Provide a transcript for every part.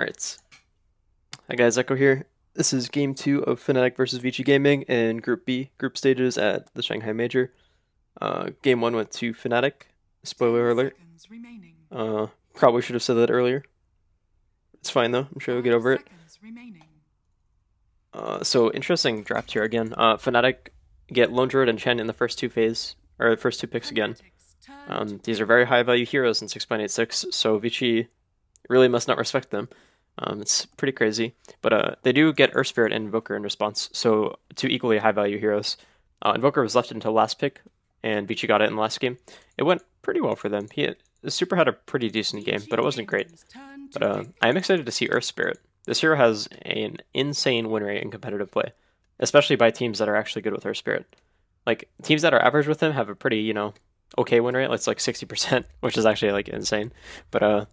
Alright. Hi guys, Echo here. This is game 2 of Fnatic versus Vici Gaming in Group B, group stages at the Shanghai Major. Game 1 went to Fnatic. Spoiler alert. Probably should have said that earlier. It's fine though, I'm sure we'll get over it. So interesting draft here again. Fnatic get Lone Druid and Chen in the first two picks again. These are very high value heroes in 6.86, so Vici really must not respect them. It's pretty crazy, but they do get Earth Spirit and Invoker in response, so two equally high value heroes. Invoker was left until last pick, and Vici got it in the last game. It went pretty well for them. The Super had a pretty decent game, but it wasn't great. But I am excited to see Earth Spirit. This hero has an insane win rate in competitive play, especially by teams that are actually good with Earth Spirit. Like, teams that are average with him have a pretty, okay win rate. It's like 60%, which is actually, like, insane. But,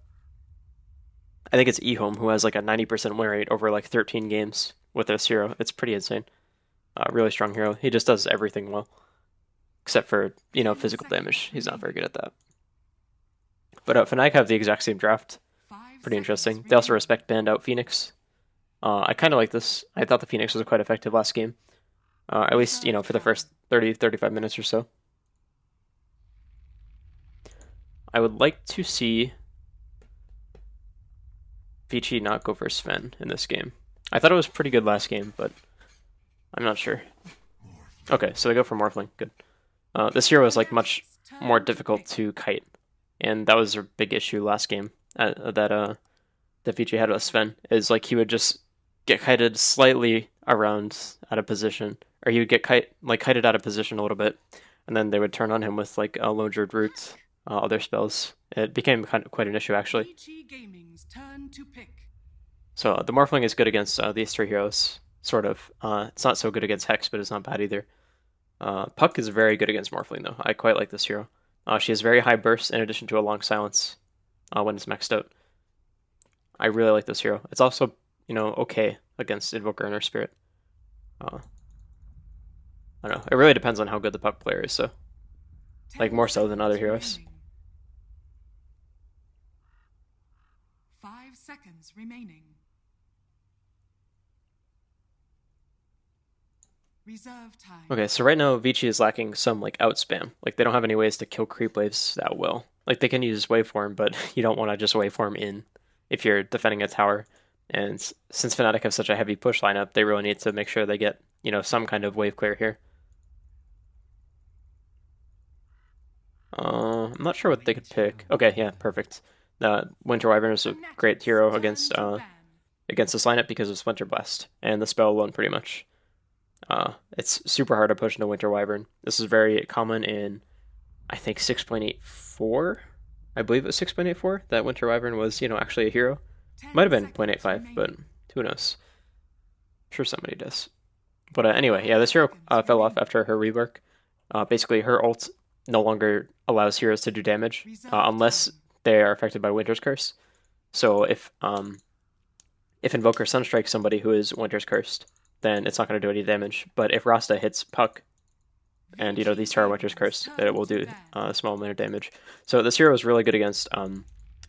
I think it's eHome who has, like, a 90% win rate over, like, 13 games with this hero. It's pretty insane. Really strong hero. He just does everything well. Except for, physical damage. He's not very good at that. But Fnatic have the exact same draft. Pretty interesting. They also respect banned out Phoenix. I kind of like this. I thought the Phoenix was quite effective last game. At least, for the first 30-35 minutes or so. I would like to see Vici not go for Sven in this game. I thought it was pretty good last game, but I'm not sure. Okay, so they go for Morphling. Good. This hero was like much more difficult to kite, and that was a big issue last game that Vici had with Sven. Is like he would just get kited slightly around out of position, or he would get kited out of position a little bit, and then they would turn on him with like a Lone Druid Root, other spells. It became quite an issue actually. So the Morphling is good against these three heroes, sort of. It's not so good against Hex, but it's not bad either. Puck is very good against Morphling though. I quite like this hero. She has very high burst in addition to a long silence when it's maxed out. I really like this hero. It's also, okay against Invoker and Earth Spirit. I don't know. It really depends on how good the Puck player is, so. Like, more so than other heroes. 5 seconds remaining. Reserve time. Okay, so right now Vici is lacking some like outspam. Like they don't have any ways to kill creep waves that well. Like they can use waveform, but you don't want to just waveform in if you're defending a tower. And since Fnatic have such a heavy push lineup, they really need to make sure they get, some kind of wave clear here. I'm not sure what they could pick. Okay, yeah, perfect. Winter Wyvern is a great hero against this lineup because of Splinter Blast and the spell alone pretty much. It's super hard to push into Winter Wyvern. This is very common in, I think, 6.84. I believe it was 6.84 that Winter Wyvern was, actually a hero. Might have been 0.85, but who knows? I'm sure somebody does. But anyway, yeah, this hero fell off after her rework. Basically, her ult no longer allows heroes to do damage unless they are affected by Winter's Curse. So if Invoker Sunstrikes somebody who is Winter's Cursed, then it's not going to do any damage. But if Rasta hits Puck, and these two are Winter's Curse, it will do a small amount of damage. So this hero is really good against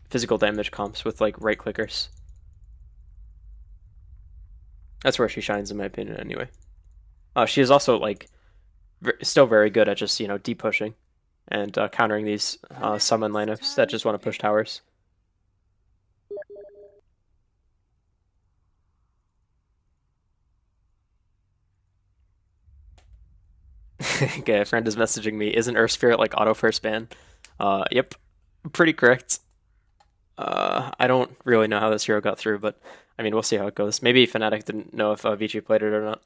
physical damage comps with like right clickers. That's where she shines in my opinion anyway. She is also like still very good at just deep pushing and countering these summon lineups that just want to push towers. Okay, a friend is messaging me. Isn't Earth Spirit like auto first ban? Yep, pretty correct. I don't really know how this hero got through, but I mean, we'll see how it goes. Maybe Fnatic didn't know if Vici played it or not.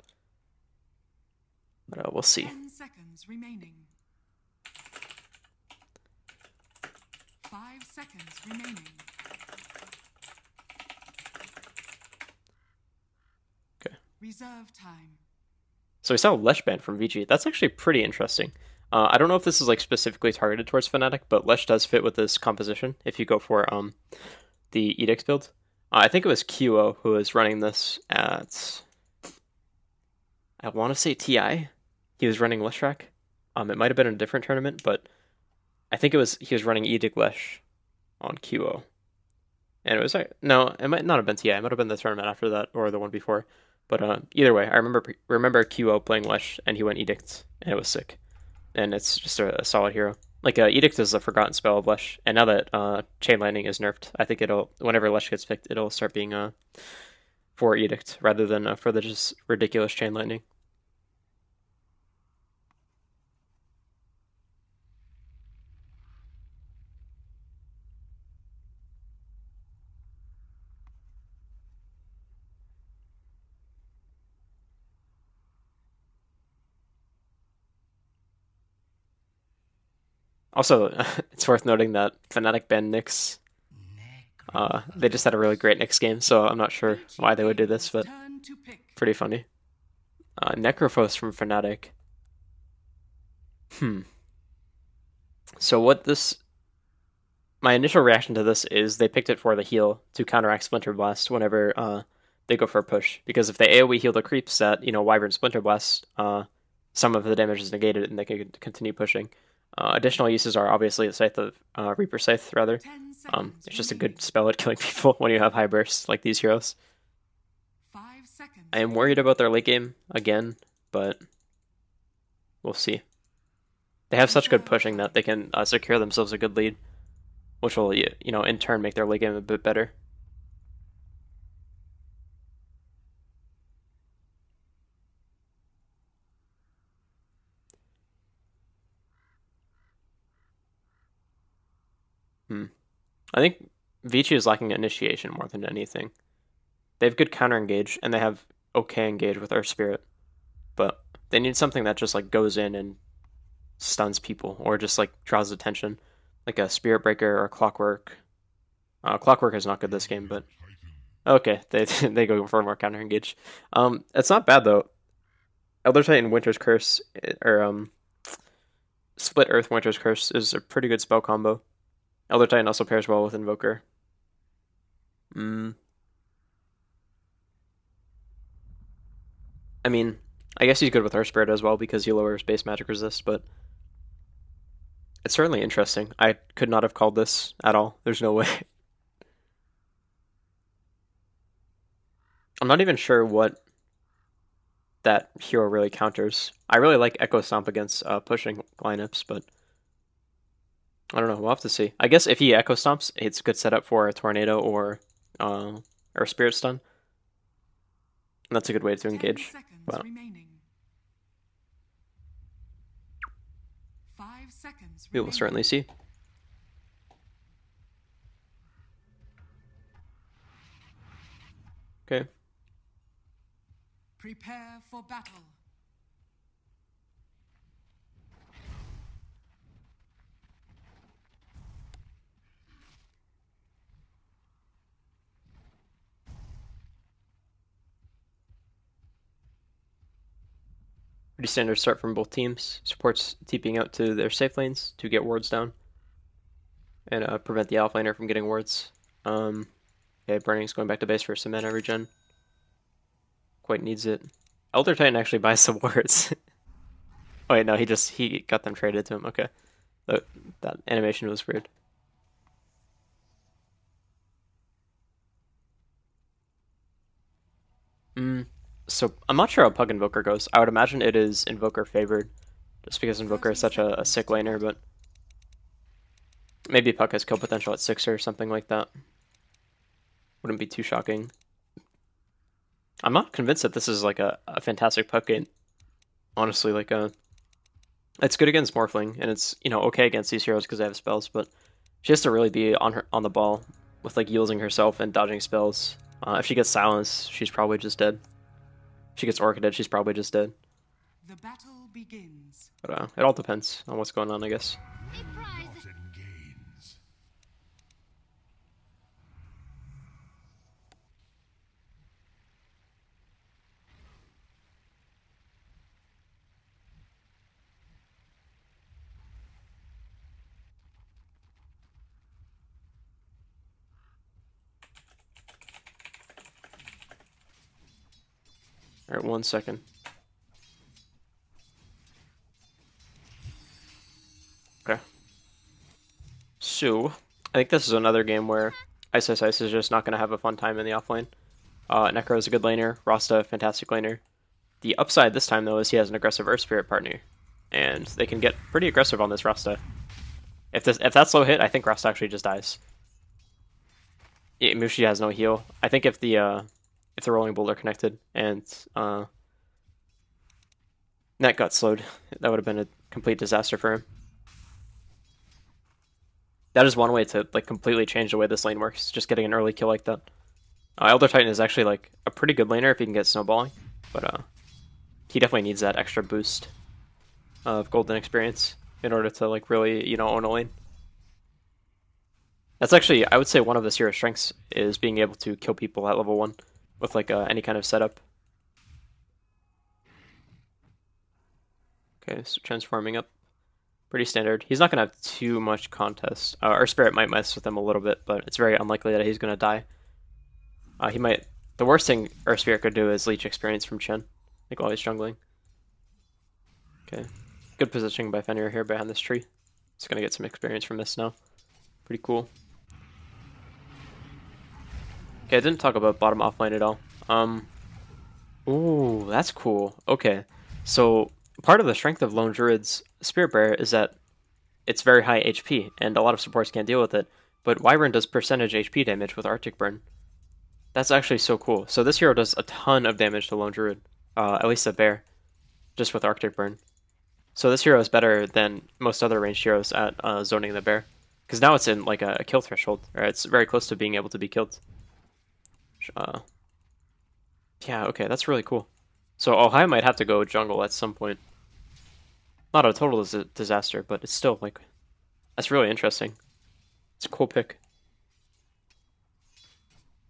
But we'll see. 10 seconds remaining. 5 seconds remaining. Okay. Reserve time. So we saw Lesh ban from Vici. That's actually pretty interesting. I don't know if this is like specifically targeted towards Fnatic, but Lesh does fit with this composition if you go for the Edicts build. I think it was QO who was running this at, I want to say TI. He was running Leshrac. It might have been in a different tournament, but I think he was running Edict Lesh on QO. And it was like, no, it might not have been TI. It might have been the tournament after that or the one before. But either way, I remember QO playing Wesh and he went Edict and it was sick. And it's just a solid hero. Like Edict is a forgotten spell of Lesh, and now that Chain Lightning is nerfed, I think it'll whenever Lesh gets picked, it'll start being for Edict rather than for the just ridiculous Chain Lightning. Also, it's worth noting that Fnatic banned Nyx. They just had a really great Nyx game, so I'm not sure why they would do this, but pretty funny. Necrophos from Fnatic. So what this... My initial reaction to this is they picked it for the heal to counteract Splinter Blast whenever they go for a push. Because if they AoE heal the creeps that, Wyvern Splinter Blast, some of the damage is negated and they can continue pushing. Additional uses are obviously the Scythe of Reaper Scythe, rather. It's just a good spell at killing people when you have high bursts like these heroes. I am worried about their late game again, but we'll see. They have such good pushing that they can secure themselves a good lead, which will, in turn make their late game a bit better. I think Vici is lacking initiation more than anything. They have good counter engage, and they have okay engage with Earth Spirit, but they need something that just like goes in and stuns people, or just like draws attention, like a Spirit Breaker or Clockwork. Clockwork is not good this game, but okay, they go for more counter engage. It's not bad though. Elder Titan Winter's Curse or Split Earth Winter's Curse is a pretty good spell combo. Elder Titan also pairs well with Invoker. I mean, I guess he's good with Earth Spirit as well because he lowers base magic resist, but it's certainly interesting. I could not have called this at all. There's no way. I'm not even sure what that hero really counters. I really like Echo Stomp against pushing lineups, but I don't know. We'll have to see. I guess if he Echo Stomps, it's a good setup for a Tornado or Spirit Stun. And that's a good way to engage. But we will certainly see. Okay. Prepare for battle. Pretty standard start from both teams. Supports TPing out to their safe lanes to get wards down and prevent the alpha laner from getting wards. Okay, Burning's going back to base for some mana regen. Quite needs it. Elder Titan actually buys some wards. Oh wait, no, he got them traded to him. Okay, that animation was weird. So I'm not sure how Pug Invoker goes. I would imagine it is Invoker favored, just because Invoker is such a sick laner, but maybe Puck has kill potential at 6 or something like that. Wouldn't be too shocking. I'm not convinced that this is like a fantastic Puck game. Honestly, like it's good against Morphling, and it's okay against these heroes because they have spells, but she has to really be on the ball with like using herself and dodging spells. If she gets silenced, she's probably just dead. If she gets Orchided, she's probably just dead. The battle begins. But it all depends on what's going on, I guess. Alright, 1 second. Okay. So, I think this is another game where Ice is just not going to have a fun time in the offlane. Necro is a good laner. Rasta, fantastic laner. The upside this time, though, is he has an aggressive Earth Spirit partner. And they can get pretty aggressive on this Rasta. If that's low hit, I think Rasta actually just dies. Yeah, Mushi has no heal. I think if the Rolling Boulder connected and Net got slowed, that would have been a complete disaster for him. That is one way to like completely change the way this lane works, just getting an early kill like that. Elder Titan is actually like a pretty good laner if he can get snowballing, but he definitely needs that extra boost of golden experience in order to like really, you know, own a lane. That's actually, I would say, one of this hero's strengths is being able to kill people at level 1 with like any kind of setup. Okay, so transforming up. Pretty standard. He's not going to have too much contest. Our Spirit might mess with him a little bit, but it's very unlikely that he's going to die. He might... The worst thing our Spirit could do is leech experience from Chen, like while he's jungling. Okay. Good positioning by Fenrir here behind this tree. He's going to get some experience from this now. Pretty cool. Okay, I didn't talk about bottom offline at all. Ooh, that's cool. Okay, so part of the strength of Lone Druid's Spirit Bearer is that it's very high HP, and a lot of supports can't deal with it. But Wyvern does percentage HP damage with Arctic Burn. That's actually so cool. So this hero does a ton of damage to Lone Druid, at least a bear, just with Arctic Burn. So this hero is better than most other ranged heroes at zoning the bear, because now it's in like a kill threshold, or it's very close to being able to be killed. Yeah, okay, that's really cool. So Ohio might have to go jungle at some point. Not a total disaster, but it's still like, that's really interesting. It's a cool pick.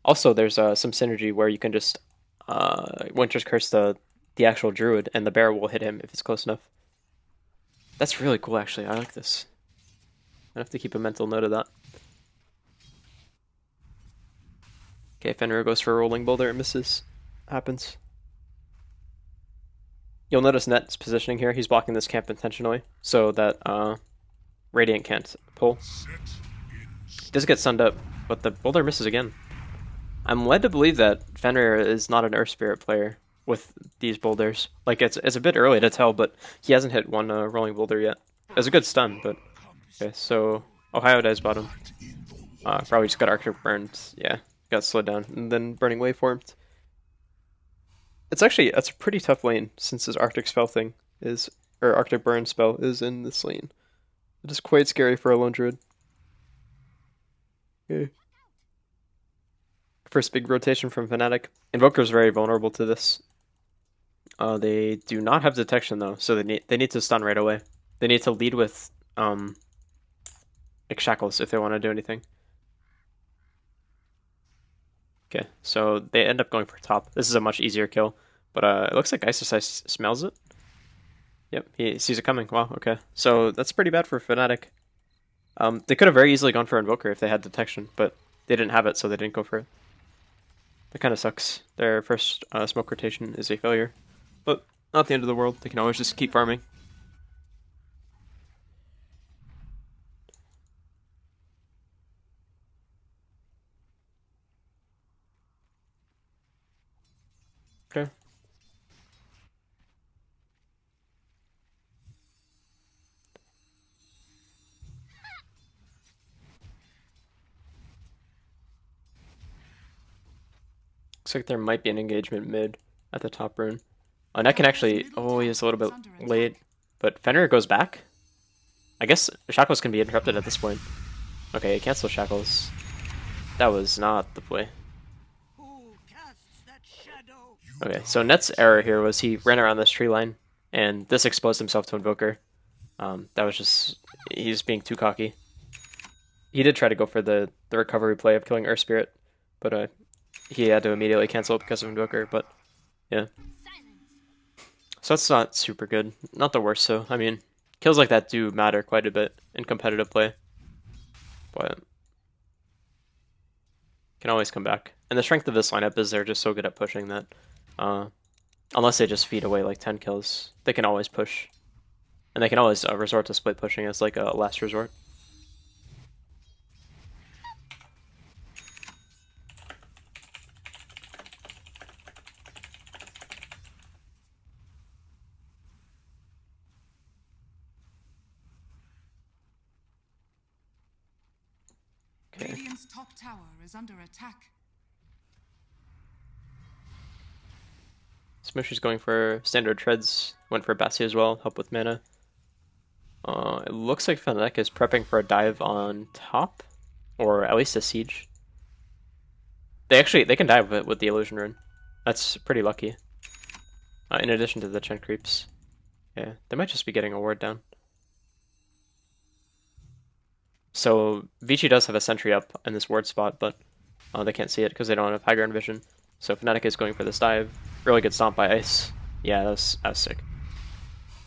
Also, there's some synergy where you can just Winter's Curse the actual druid, and the bear will hit him if it's close enough. That's really cool, actually. I like this. I have to keep a mental note of that. Okay, Fenrir goes for a Rolling Boulder and misses. Happens. You'll notice Net's positioning here. He's blocking this camp intentionally so that Radiant can't pull. He does get sunned up, but the Boulder misses again. I'm led to believe that Fenrir is not an Earth Spirit player with these boulders. Like, it's a bit early to tell, but he hasn't hit one Rolling Boulder yet. It was a good stun, but... Okay, so Ohio dies bottom. Probably just got Arctic burned. Yeah, got slowed down. And then Burning Wave formed. That's a pretty tough lane, since his Arctic spell thing is... Or Arctic Burn spell is in this lane. It is quite scary for a Lone Druid. Okay. First big rotation from Fnatic. Invoker's very vulnerable to this. They do not have detection though, so they need to stun right away. They need to lead with like shackles if they want to do anything. Okay, so they end up going for top. This is a much easier kill, but it looks like Ice smells it. Yep, he sees it coming. Wow, okay. So that's pretty bad for Fnatic. They could have very easily gone for Invoker if they had detection, but they didn't have it, so they didn't go for it. That kind of sucks. Their first smoke rotation is a failure. But not the end of the world. They can always just keep farming. Okay. Looks like there might be an engagement mid at the top rune. Net can actually... Oh, he is a little bit late. But Fenrir goes back? I guess Shackles can be interrupted at this point. Okay, cancel Shackles. That was not the play. Okay, so Net's error here was he ran around this tree line, and this exposed himself to Invoker. That was just... He's being too cocky. He did try to go for the recovery play of killing Earth Spirit, but he had to immediately cancel it because of Invoker, but yeah. So that's not super good. Not the worst, though. I mean, kills like that do matter quite a bit in competitive play. But can always come back. And the strength of this lineup is they're just so good at pushing that unless they just feed away like 10 kills, they can always push. And they can always resort to split pushing as like a last resort. Radiant's top tower is under attack. Smushy's going for standard treads, went for Vici as well, help with mana. It looks like Fnatic is prepping for a dive on top, or at least a siege. They can dive with the illusion rune. That's pretty lucky. In addition to the Chen creeps. Yeah, they might just be getting a ward down. So Vici does have a sentry up in this ward spot, but they can't see it because they don't have high ground vision. So Fnatic is going for this dive. Really good stomp by Ice. Yeah, that was sick.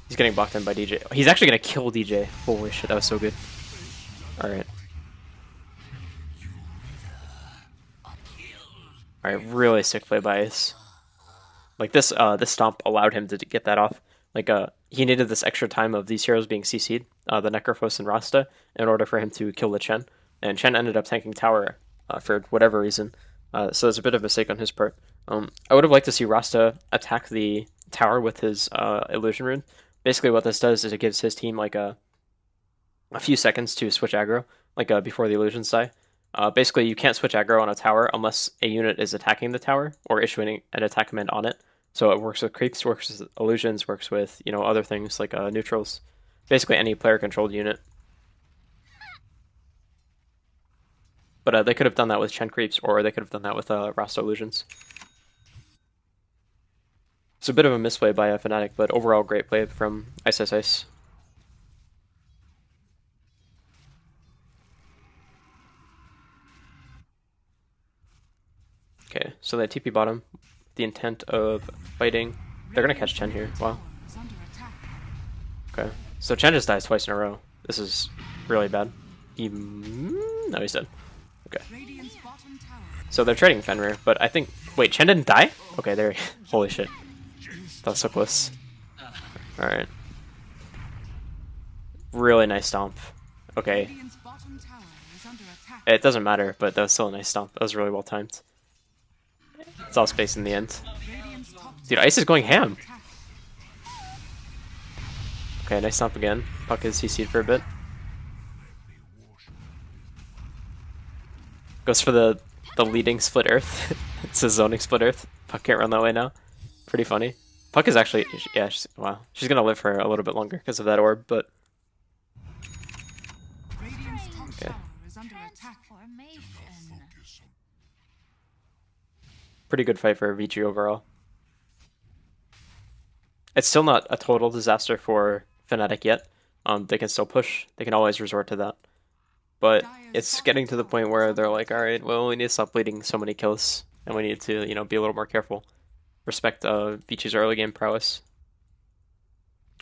He's getting blocked in by DJ. He's actually going to kill DJ. Holy shit, that was so good. Alright. Alright, really sick play by Ice. Like this stomp allowed him to get that off. Like he needed this extra time of these heroes being CC'd, the Necrophos and Rasta, in order for him to kill the Chen. And Chen ended up tanking tower for whatever reason. So it's a bit of a mistake on his part. I would have liked to see Rasta attack the tower with his illusion rune. Basically what this does is it gives his team like a few seconds to switch aggro, like before the illusions die. Basically you can't switch aggro on a tower unless a unit is attacking the tower or issuing an attack command on it. So it works with creeps, works with illusions, works with, you know, other things like neutrals. Basically any player controlled unit. But they could have done that with Chen creeps, or they could have done that with Rasta illusions. It's a bit of a misplay by Fnatic, but overall great play from Ice Ice Ice. Okay, so they TP bottom. The intent of fighting. They're gonna catch Chen here. Wow. Okay, so Chen just dies twice in a row. This is really bad. No, he's dead. Okay. So they're trading Fenrir, but I think... Wait, Chen didn't die? Okay, there. Holy shit. That was so close. Alright. Really nice stomp. Okay. It doesn't matter, but that was still a nice stomp. That was really well timed. It's all space in the end. Dude, Ice is going ham. Okay, nice stomp again. Puck is CC'd for a bit. Goes for the leading split earth. It's a zoning split earth. Puck can't run that way now. Pretty funny. Puck is actually... Yeah, wow. She's gonna live for a little bit longer because of that orb, but... Okay. Pretty good fight for Vici overall. It's still not a total disaster for Fnatic yet. They can still push. They can always resort to that. But it's getting to the point where they're like, alright, well, we need to stop bleeding so many kills. And we need to, you know, be a little more careful. Respect Vici's early game prowess.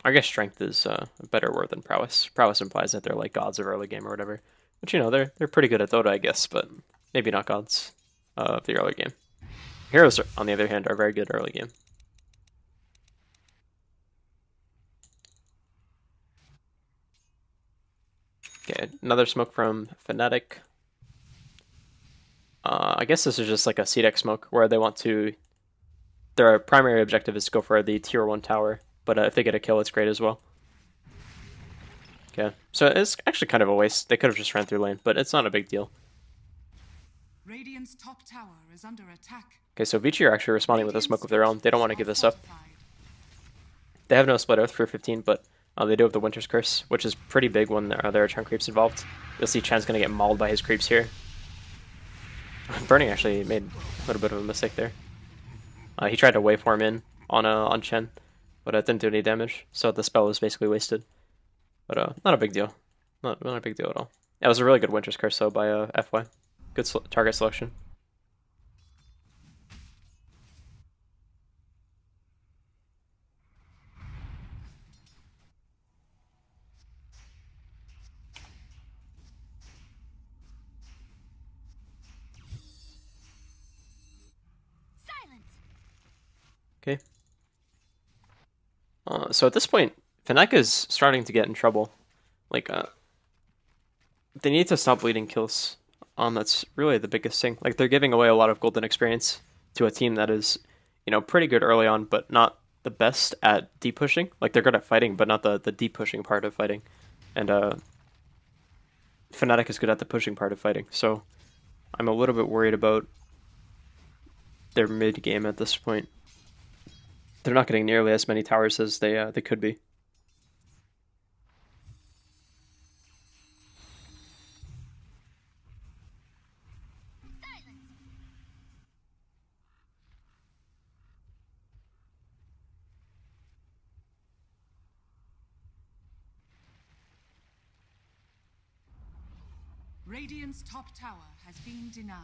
I guess strength is a better word than prowess. Prowess implies that they're like gods of early game or whatever. But, you know, they're pretty good at Dota, I guess, but maybe not gods of the early game. Heroes, on the other hand, are very good early game. Okay, another smoke from Fnatic. I guess this is just like a C-deck smoke where they want to... Their primary objective is to go for the tier 1 tower, but if they get a kill, it's great as well. Okay, so it's actually kind of a waste. They could have just ran through lane, but it's not a big deal. Radiant's top tower is under attack. Okay, so Vici are actually responding with a smoke of their own. They don't want to give this up. They have no split earth for 15, but they do have the Winter's Curse, which is pretty big when there are Chen creeps involved. You'll see Chen's going to get mauled by his creeps here. Burning actually made a little bit of a mistake there. He tried to waveform in on Chen, but it didn't do any damage, so the spell was basically wasted. But not a big deal. Not a big deal at all. Yeah, it was a really good Winter's Curse, though, by FY. Good target selection. Okay. So at this point, Fnatic is starting to get in trouble. Like, they need to stop bleeding kills. That's really the biggest thing. Like, they're giving away a lot of golden experience to a team that is, you know, pretty good early on, but not the best at deep pushing. Like, they're good at fighting, but not the deep pushing part of fighting. And Fnatic is good at the pushing part of fighting, so I'm a little bit worried about their mid game at this point. They're not getting nearly as many towers as they could be. Radiant's top tower has been denied.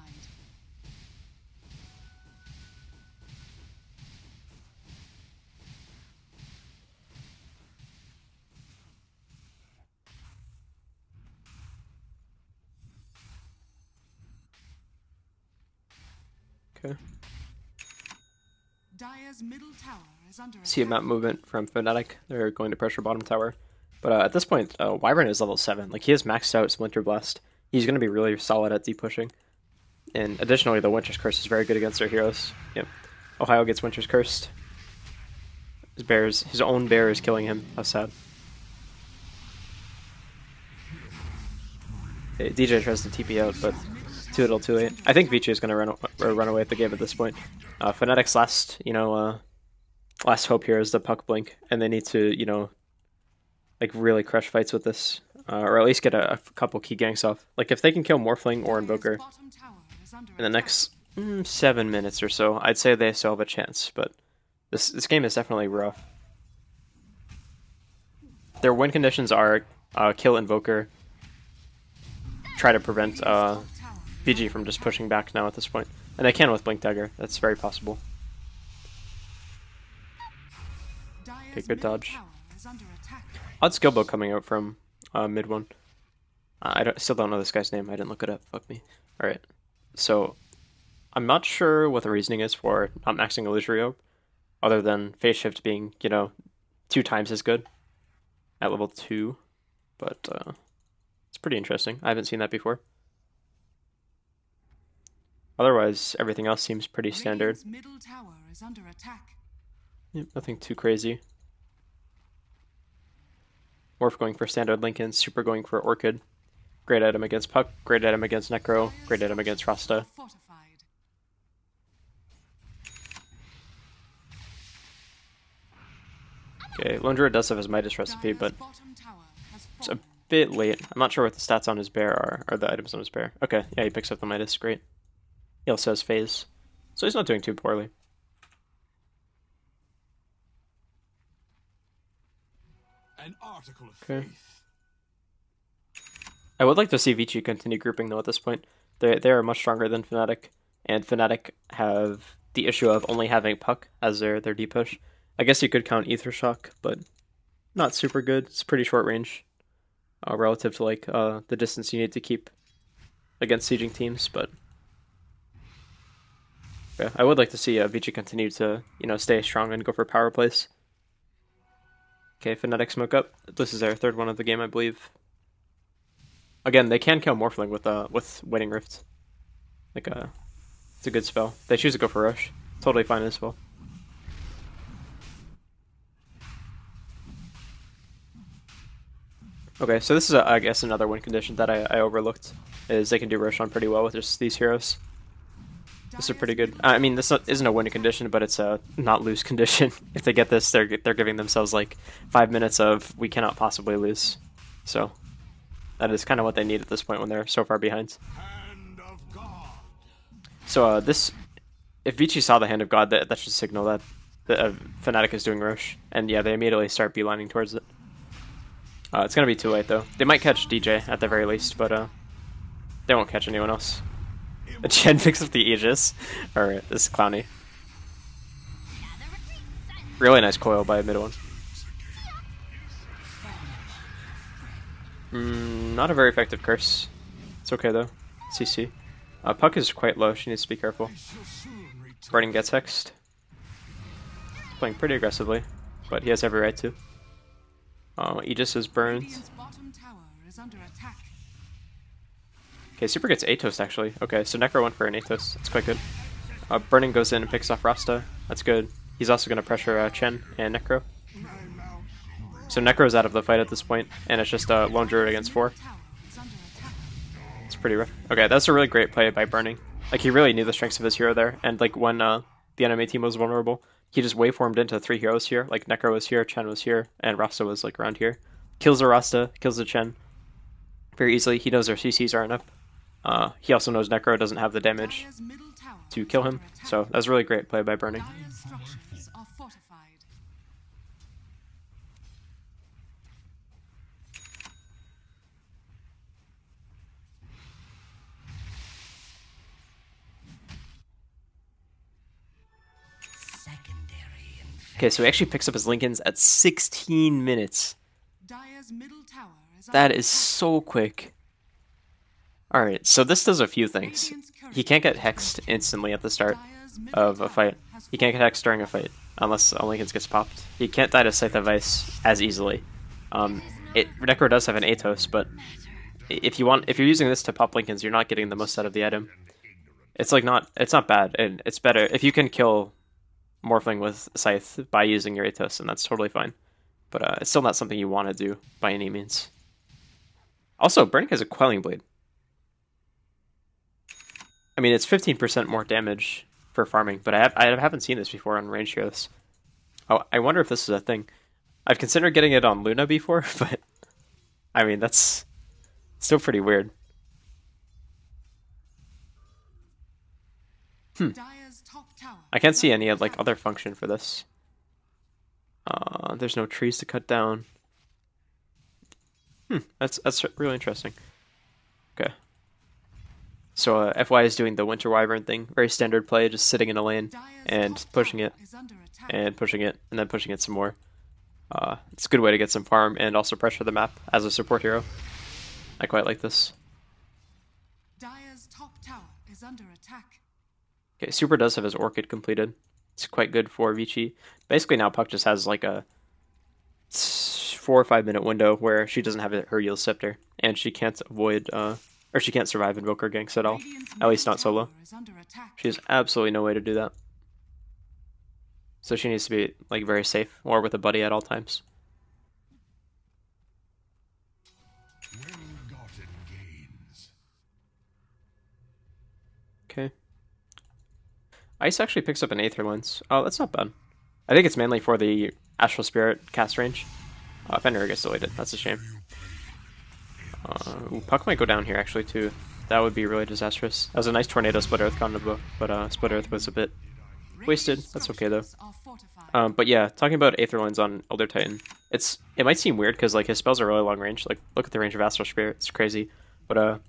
Okay. Dire's middle tower is under See a map movement from Fnatic. They're going to pressure bottom tower. But at this point, Wyvern is level 7. Like, he has maxed out Splinter Blast. He's going to be really solid at deep pushing. And additionally, the Winter's Curse is very good against their heroes. Yep. Ohio gets Winter's Cursed. His own bear is killing him. How sad. Okay, DJ tries to TP out, but too little, too late. I think Vici is going to run away with the game at this point. Fnatic's last hope here is the puck blink, and they need to, like, really crush fights with this, or at least get a couple key ganks off. Like, if they can kill Morphling or Invoker in the next 7 minutes or so, I'd say they still have a chance, but this game is definitely rough. Their win conditions are kill Invoker, try to prevent VG from just pushing back now at this point. And they can with Blink Dagger, that's very possible. Okay, good dodge. Odd skill build coming out from mid one. Still don't know this guy's name, I didn't look it up, fuck me. Alright, so I'm not sure what the reasoning is for not maxing Illusory Orb, other than Phase Shift being, 2 times as good at level 2, but it's pretty interesting. I haven't seen that before. Otherwise, everything else seems pretty standard. Middle tower is under attack. Yep, nothing too crazy. Morph going for standard Lincoln, Super going for Orchid. Great item against Puck, great item against Necro, great item against Rasta. Okay, Lone Druid does have his Midas recipe, but it's a bit late. I'm not sure what the stats on his bear are, or the items on his bear. Okay, yeah, he picks up the Midas, great. He also has Phase, so he's not doing too poorly. An article of Okay. faith. I would like to see Vici continue grouping though at this point. They are much stronger than Fnatic, and Fnatic have the issue of only having Puck as their deep push. I guess you could count Ether Shock, but not super good. It's pretty short range relative to like the distance you need to keep against sieging teams, but yeah, I would like to see Vici continue to stay strong and go for power plays. Okay, Fnatic smoke up. This is their third one of the game, I believe. Again, they can kill Morphling with Winning Rift. Like it's a good spell. They choose to go for Rush. Totally fine as well. Okay, so this is I guess another win condition that I overlooked, is they can do Roshan pretty well with just these heroes. This is pretty good. I mean, this isn't a win condition, but it's a not lose condition. If they get this, they're giving themselves like 5 minutes of we cannot possibly lose. So that is kind of what they need at this point when they're so far behind. Hand of God. So if Vici saw the Hand of God, that should signal that the Fnatic is doing Rosh, and yeah, they immediately start beelining towards it. It's gonna be too late though. They might catch DJ at the very least, but they won't catch anyone else. Chen picks up the Aegis. Alright, this is clowny. Really nice coil by mid one. Not a very effective curse. It's okay though. CC. Puck is quite low, she needs to be careful. Burning gets hexed. Playing pretty aggressively, but he has every right to. Aegis is burned. Okay, Super gets Atos actually. Okay, so Necro went for an Atos. That's quite good. Burning goes in and picks off Rasta. That's good. He's also going to pressure Chen and Necro. So Necro's out of the fight at this point, and it's just Lone Druid against 4. It's pretty rough. Okay, that's a really great play by Burning. Like, he really knew the strengths of his hero there, and like when the enemy team was vulnerable, he just waveformed into 3 heroes here. Like, Necro was here, Chen was here, and Rasta was like around here. Kills the Rasta, kills the Chen very easily. He knows their CCs aren't up. He also knows Necro doesn't have the damage to kill him, so that's a really great play by Burning. Dire's structures are fortified. Okay, so he actually picks up his Lincolns at 16 minutes. Dire's middle tower is That is so quick. Alright, so this does a few things. He can't get hexed instantly at the start of a fight. He can't get hexed during a fight, unless a Lincolns gets popped. He can't die to Scythe of Ice as easily. Necro does have an Atos, but if you're using this to pop Lincolns, you're not getting the most out of the item. It's not bad, and it's better if you can kill Morphling with Scythe by using your Atos, and that's totally fine. But it's still not something you want to do by any means. Also, Burning has a Quelling Blade. I mean, it's 15% more damage for farming, but I haven't seen this before on range heroes. Oh, I wonder if this is a thing. I've considered getting it on Luna before, but I mean, that's still pretty weird. Dire's top tower. I can't see any like other function for this. There's no trees to cut down. That's really interesting. Okay. So FY is doing the Winter Wyvern thing, very standard play, just sitting in a lane and pushing it, and pushing it, and then pushing it some more. It's a good way to get some farm and also pressure the map as a support hero. I quite like this. Dire's top tower is under attack. Okay, Super does have his Orchid completed. It's quite good for Vici. Basically now Puck just has like a 4 or 5 minute window where she doesn't have her Yield Scepter, and she can't avoid, or she can't survive Invoker ganks at all. At least not solo. She has absolutely no way to do that. So she needs to be like very safe, or with a buddy at all times. Okay. Ice actually picks up an Aether Lens. Oh, that's not bad. I think it's mainly for the Astral Spirit cast range. Fenrir gets deleted. That's a shame. Puck might go down here actually too. That would be really disastrous. That was a nice Tornado Split Earth combo, but Split Earth was a bit wasted. That's okay though. But yeah, talking about Aether Lens on Elder Titan, it might seem weird because like his spells are really long range. Like look at the range of Astral Spirit, it's crazy. But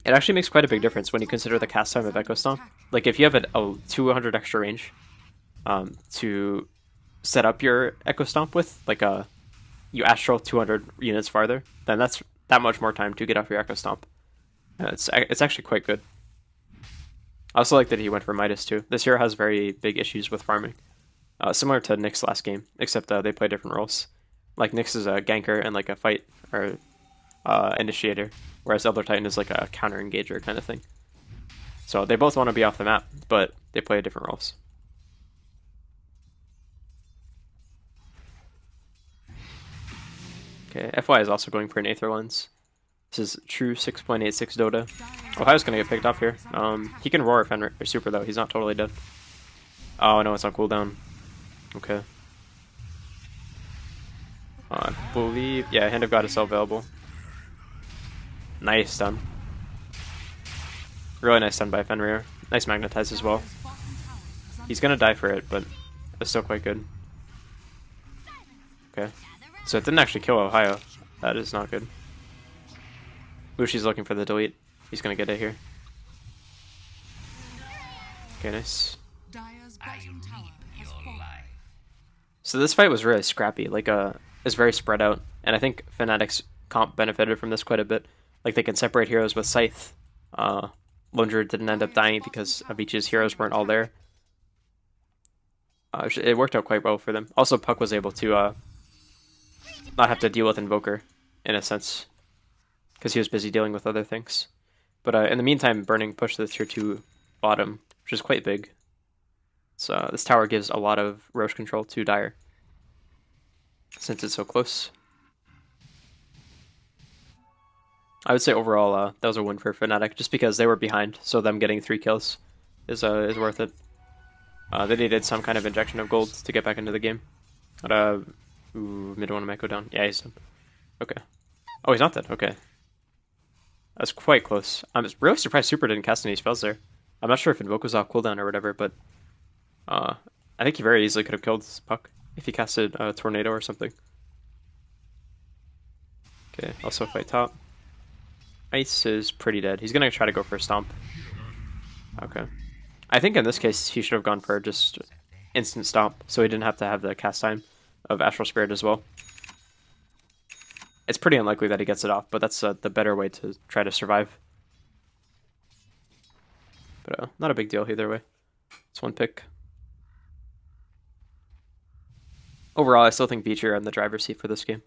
it actually makes quite a big difference when you consider the cast time of Echo Stomp. Like if you have a 200 extra range to set up your Echo Stomp with, like you Astral 200 units farther, then that's that much more time to get off your Echo Stomp. It's actually quite good. I also like that he went for Midas too. This hero has very big issues with farming. Similar to Nyx last game, except they play different roles. Like Nyx is a ganker and like a fight or initiator, whereas Elder Titan is like a counter engager kind of thing. So they both want to be off the map, but they play different roles. Okay, FY is also going for an Aether Lens. This is true 6.86 Dota. Ohio's gonna get picked off here. He can roar Fenrir or Super though. He's not totally dead. Oh no, it's on cooldown. Okay. I believe, yeah, Hand of God is still available. Nice stun. Really nice stun by Fenrir. Nice magnetize as well. He's gonna die for it, but it's still quite good. Okay. So it didn't actually kill Ohio. That is not good. Bushi's looking for the delete. He's gonna get it here. Okay, nice. So this fight was really scrappy. Like, it's very spread out, and I think Fnatic's comp benefited from this quite a bit. Like, they can separate heroes with Scythe. Lone Druid didn't end up dying because Avicii's heroes weren't all there. It worked out quite well for them. Also, Puck was able to not have to deal with Invoker, in a sense, because he was busy dealing with other things. But in the meantime, Burning pushed the tier 2 bottom, which is quite big. So this tower gives a lot of Roche control to Dire, since it's so close. I would say overall that was a win for Fnatic just because they were behind, so them getting 3 kills is worth it. They needed some kind of injection of gold to get back into the game. But ooh, mid one might go down. Yeah, he's done. Okay. Oh, he's not dead. Okay. That's quite close. I'm really surprised Super didn't cast any spells there. I'm not sure if Invoke was off cooldown or whatever, but I think he very easily could have killed Puck if he casted a Tornado or something. Okay, also fight top. Ice is pretty dead. He's gonna try to go for a Stomp. Okay. I think in this case he should have gone for just instant Stomp, so he didn't have to have the cast time of Astral Spirit as well. It's pretty unlikely that he gets it off, but that's the better way to try to survive. But not a big deal either way. It's one pick. Overall, I still think Vici are in the driver's seat for this game.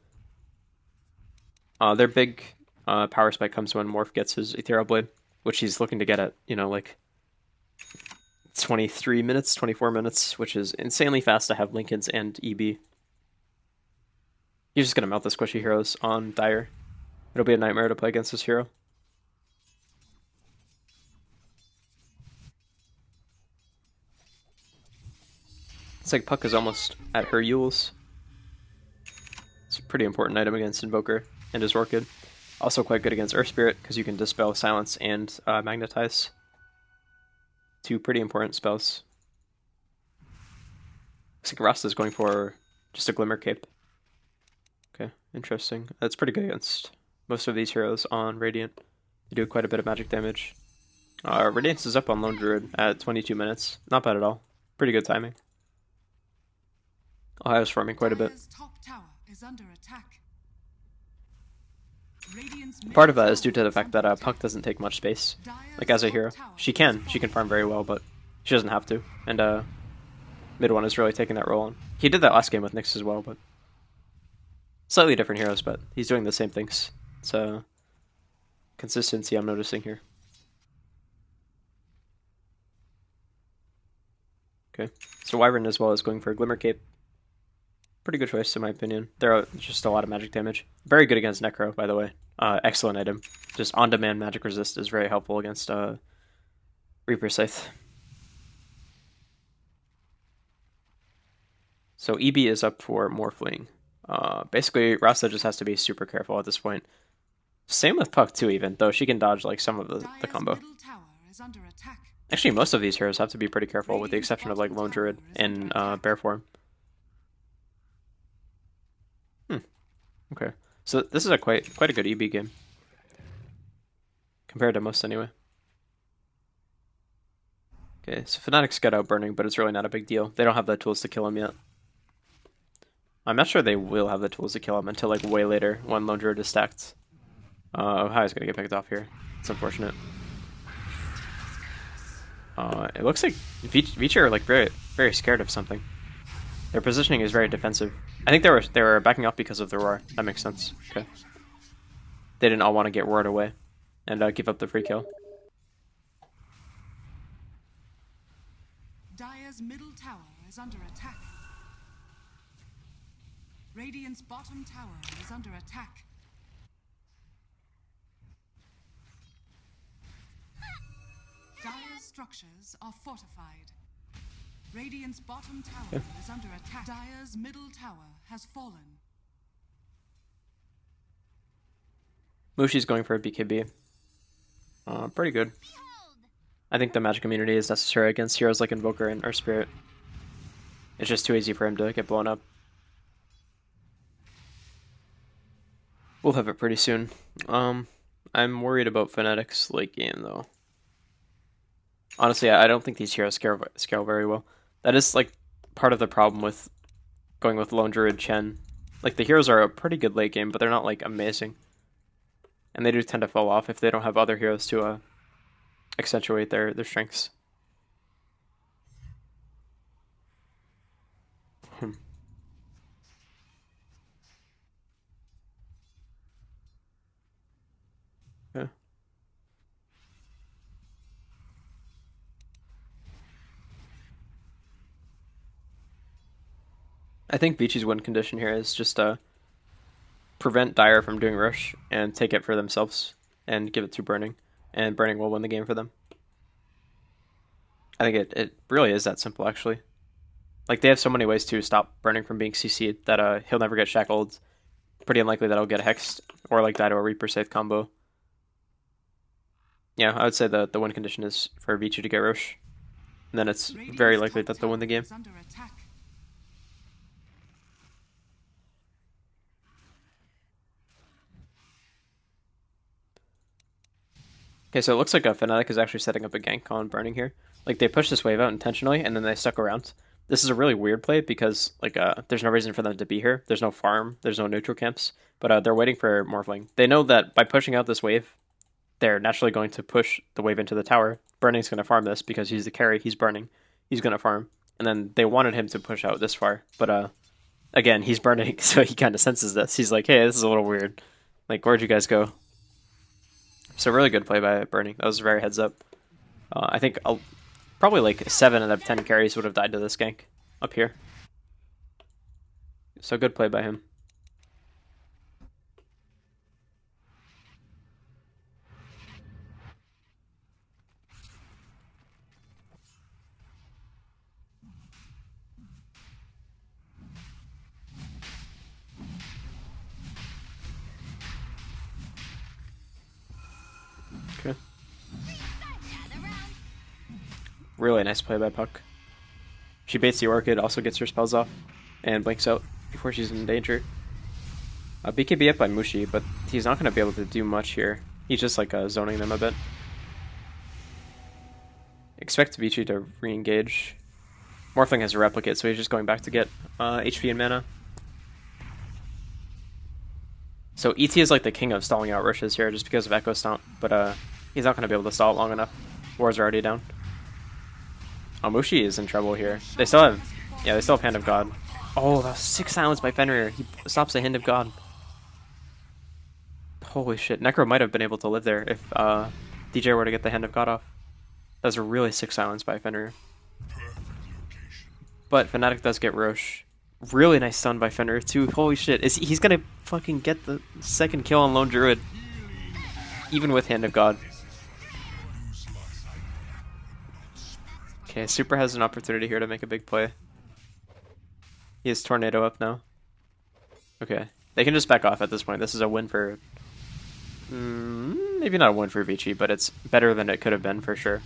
Their big power spike comes when Morph gets his Ethereal Blade, which he's looking to get at, like 23 minutes, 24 minutes, which is insanely fast to have Linken's and EB. He's just going to melt the squishy heroes on Dire. It'll be a nightmare to play against this hero. It's like Puck is almost at her Yules. It's a pretty important item against Invoker and his Orchid. Also quite good against Earth Spirit because you can Dispel, Silence, and Magnetize. 2 pretty important spells. Looks like Rasta is going for just a Glimmer Cape. Okay, interesting. That's pretty good against most of these heroes on Radiant. They do quite a bit of magic damage. Radiance is up on Lone Druid at 22 minutes. Not bad at all. Pretty good timing. Ohio's farming quite a bit. Part of that is due to the fact that Puck doesn't take much space. Like as a hero, she can farm very well, but she doesn't have to. And mid one is really taking that role on. He did that last game with Nyx as well, but slightly different heroes, but he's doing the same things. So consistency I'm noticing here. Okay, so Wyvern as well is going for a Glimmer Cape. Pretty good choice in my opinion. There are just a lot of magic damage. Very good against Necro, by the way. Excellent item. Just on-demand magic resist is very helpful against Reaper Scythe. So EB is up for Morphling. Basically, Rasta just has to be super careful at this point. Same with Puck too, even though she can dodge like some of the combo. Actually, most of these heroes have to be pretty careful, with the exception of like Lone Druid in bear form. Okay, so this is a quite a good EB game compared to most anyway. Okay, so Fnatic's got out burning, but it's really not a big deal. They don't have the tools to kill him yet. I'm not sure they will have the tools to kill him until like way later when Lone Druid is stacked. Ohio's gonna get picked off here. It's unfortunate. It looks like Vici are like very scared of something. Their positioning is very defensive. I think they were backing up because of the roar. That makes sense. Okay. They didn't all want to get roared away and give up the free kill. Dire's middle tower is under attack. Radiant's bottom tower is under attack. Dire's structures are fortified. Radiant's bottom tower is under attack. Dire's middle tower has fallen. Mushi's going for a BKB. Pretty good. I think the magic immunity is necessary against heroes like Invoker and Earth Spirit. It's just too easy for him to get blown up. We'll have it pretty soon. I'm worried about Fnatic's late game though. Honestly, I don't think these heroes scale very well. That is like part of the problem with going with Lone Druid Chen. Like the heroes are a pretty good late game, but they're not like amazing. And they do tend to fall off if they don't have other heroes to accentuate their strengths. Yeah. I think Vici's win condition here is just prevent Dire from doing Rush and take it for themselves. and give it to Burning, and Burning will win the game for them. I think it really is that simple, actually. Like, they have so many ways to stop Burning from being CC'd that he'll never get shackled. Pretty unlikely that he'll get hexed, or like die to a Reaper safe combo. Yeah, I would say the win condition is for Vici to get Roche. And then it's very likely that they'll win the game. Okay, so it looks like Fnatic is actually setting up a gank on Burning here. Like, they pushed this wave out intentionally, and then they stuck around. This is a really weird play because, like, there's no reason for them to be here. There's no farm, there's no neutral camps, but they're waiting for Morphling. They know that by pushing out this wave, they're naturally going to push the wave into the tower. Burning's going to farm this because he's the carry, he's Burning. He's going to farm. And then they wanted him to push out this far, but again, he's Burning, so he kind of senses this. He's like, hey, this is a little weird. Like, where'd you guys go? So really good play by Burning. That was very heads up. I think probably like 7 out of 10 carries would have died to this gank up here. So good play by him. Okay. Really nice play by Puck. She baits the Orchid, also gets her spells off, and blinks out before she's in danger. BKB up by Mushi, but he's not going to be able to do much here. He's just like zoning them a bit. Expect Vici to re-engage. Morphling has a replicate, so he's just going back to get HP and mana. So ET is like the king of stalling out rushes here just because of Echo Stomp, but he's not going to be able to stall it long enough. Wars are already down. Mushi is in trouble here. They still have Hand of God. Oh, that was 6 silence by Fenrir. He stops the Hand of God. Holy shit. Necro might have been able to live there if DJ were to get the Hand of God off. That was a really 6 silence by Fenrir. But Fnatic does get Roche. Really nice stun by Fenrir too. Holy shit. He's gonna fucking get the 2nd kill on Lone Druid. Even with Hand of God. Okay, Super has an opportunity here to make a big play. He has Tornado up now. Okay, they can just back off at this point. This is a win for... maybe not a win for Vici, but it's better than it could have been for sure.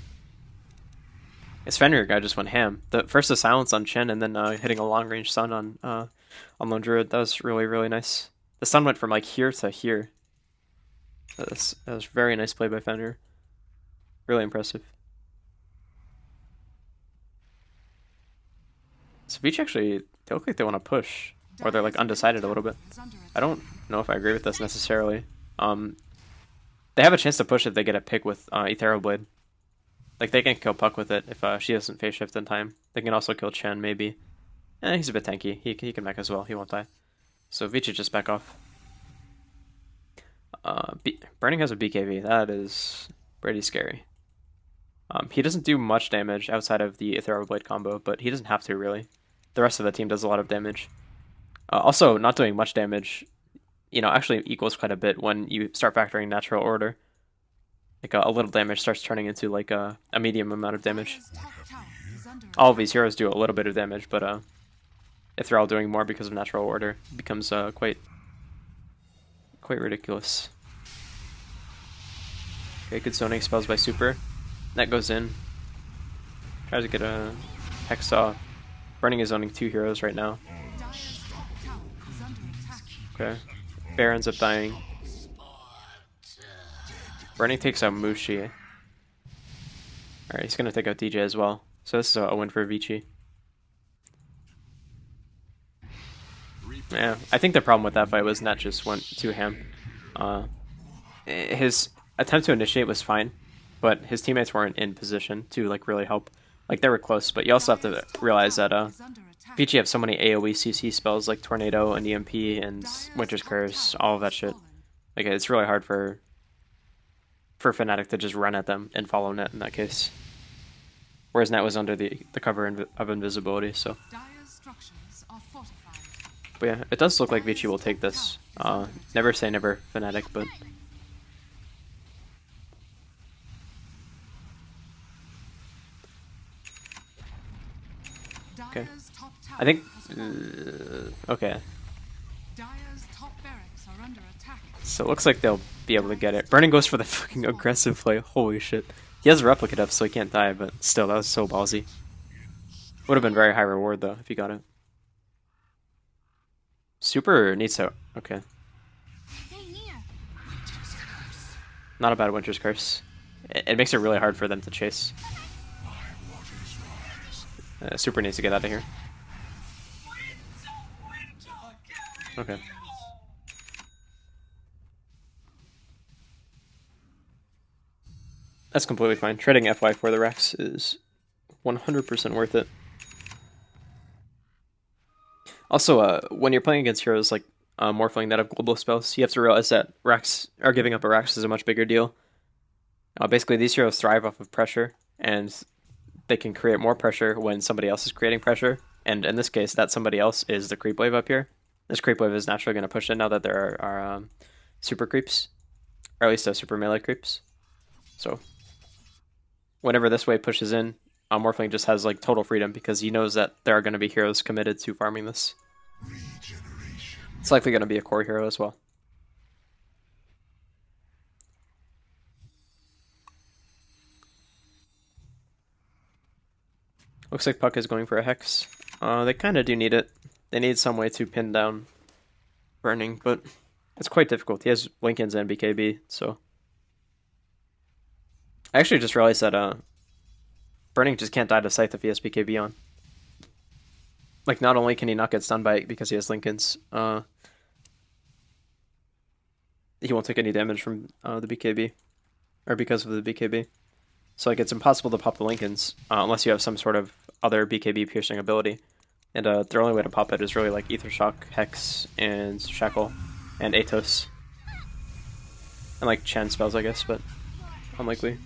This Fenrir guy just went ham. First a silence on Chen, and then hitting a long-range stun on Lone Druid. That was really, really nice. The stun went from like here to here. That was very nice play by Fenrir. Really impressive. So Vici actually, they look like they want to push, or they're like undecided a little bit. I don't know if I agree with this necessarily. They have a chance to push if they get a pick with Ethereal Blade. Like, they can kill Puck with it if she doesn't phase shift in time. They can also kill Chen, maybe. He's a bit tanky. He can mech as well. He won't die. So Vici just back off. Burning has a BKB. That is pretty scary. He doesn't do much damage outside of the Ethereal Blade combo, but he doesn't have to, really. The rest of the team does a lot of damage. Also, not doing much damage, actually equals quite a bit when you start factoring natural order. Like, a little damage starts turning into, like, a medium amount of damage. All of these heroes do a little bit of damage, but if they're all doing more because of natural order, it becomes quite ridiculous. Okay, good zoning spells by Super. That goes in. Tries to get a Hexa. Burning is zoning 2 heroes right now. Okay. Bear ends up dying. Burning takes out Mushi. Alright, he's gonna take out DJ as well. So this is a win for Vici. Yeah, I think the problem with that fight was Net just went too ham. His attempt to initiate was fine, but his teammates weren't in position to like really help. Like, they were close, but you also have to realize that Vici have so many AoE CC spells like Tornado and EMP and Winter's Curse, all of that shit. Like, it's really hard for Fnatic to just run at them and follow Net in that case. Whereas Net was under the cover of invisibility, so. But yeah, it does look like Vici will take this. Never say never, Fnatic, but Okay. Dire's top tower I think... has fallen. okay. Dire's top barracks are under attack. So it looks like they'll be able to get it. Burning goes for the fucking aggressive play. Holy shit. He has a replicate up, so he can't die, but still, that was so ballsy. Would have been very high reward, though, if he got it. Super needs to... okay. Not a bad Winter's Curse. It makes it really hard for them to chase. Super needs to get out of here. Okay. That's completely fine. Trading FY for the Rex is 100% worth it. Also, when you're playing against heroes like Morphling that have global spells, you have to realize that Rex, or giving up a Rex, is a much bigger deal. Basically, these heroes thrive off of pressure, and they can create more pressure when somebody else is creating pressure. And in this case, that somebody else is the creep wave up here. This creep wave is naturally going to push in now that there are super creeps, or at least super melee creeps. So whenever this wave pushes in, Morphling just has like total freedom because he knows that there are going to be heroes committed to farming this. It's likely going to be a core hero as well. Looks like Puck is going for a Hex. They kind of do need it. They need some way to pin down Burning, but it's quite difficult. He has Linken's and BKB, so... I actually just realized that Burning just can't die to Scythe if he has BKB on. Like, not only can he not get stunned by it because he has Linken's, he won't take any damage from the BKB, or because of the BKB. So like it's impossible to pop the Linken's unless you have some sort of other BKB piercing ability. And the only way to pop it is really like Ether Shock, Hex, and Shackle, and Atos. And like Chen spells, I guess, but unlikely.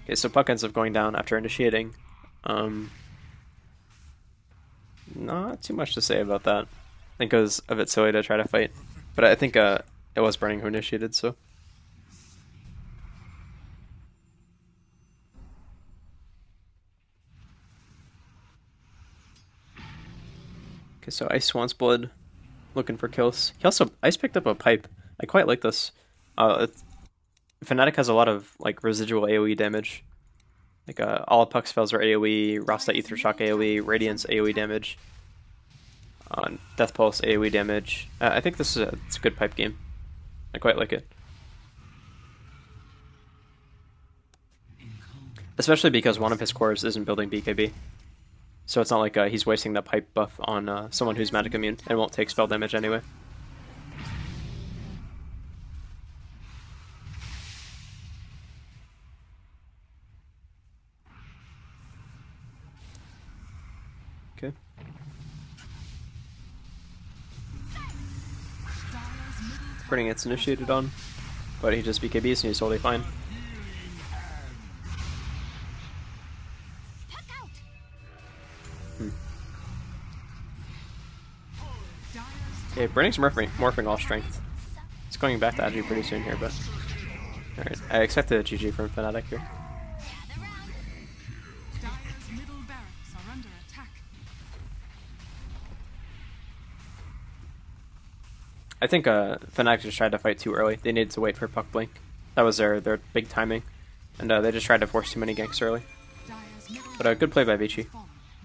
Okay, so Puck ends up going down after initiating. Not too much to say about that. I think it was a bit silly to try to fight. But I think it was Burning who initiated, so... Okay, so Ice wants blood, looking for kills. He also Ice picked up a pipe. I quite like this. Fnatic has a lot of like residual AoE damage. Like all of Puck spells are AoE, Rasta Ether Shock AoE, Radiance AoE damage, Death Pulse AoE damage. I think this is it's a good pipe game. I quite like it. Especially because one of his cores isn't building BKB. So it's not like he's wasting the pipe buff on someone who's magic immune and won't take spell damage anyway. Okay. Burning gets initiated on, but he just BKBs and he's totally fine. Okay, Burning's morphing all strength. It's going back to Agi pretty soon here, but... Alright, I expected a GG from Fnatic here. Dire's middle barracks are under attack. I think Fnatic just tried to fight too early. They needed to wait for Puck Blink. That was their big timing. And they just tried to force too many ganks early. But a good play by Vici.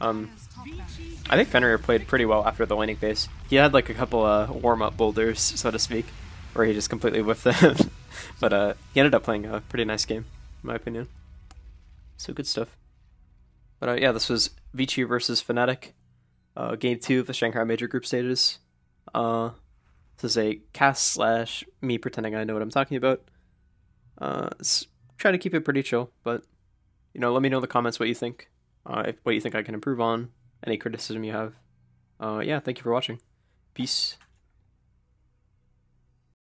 I think Fenrir played pretty well after the laning phase. He had like a couple warm-up boulders, so to speak, where he just completely whiffed them. But he ended up playing a pretty nice game, in my opinion. So good stuff. But yeah, this was Vici versus Fnatic. Game 2 of the Shanghai Major Group Stages. This is a cast / me pretending I know what I'm talking about. Try to keep it pretty chill, but you know, let me know in the comments what you think. What you think I can improve on, any criticism you have. Yeah, thank you for watching. Peace.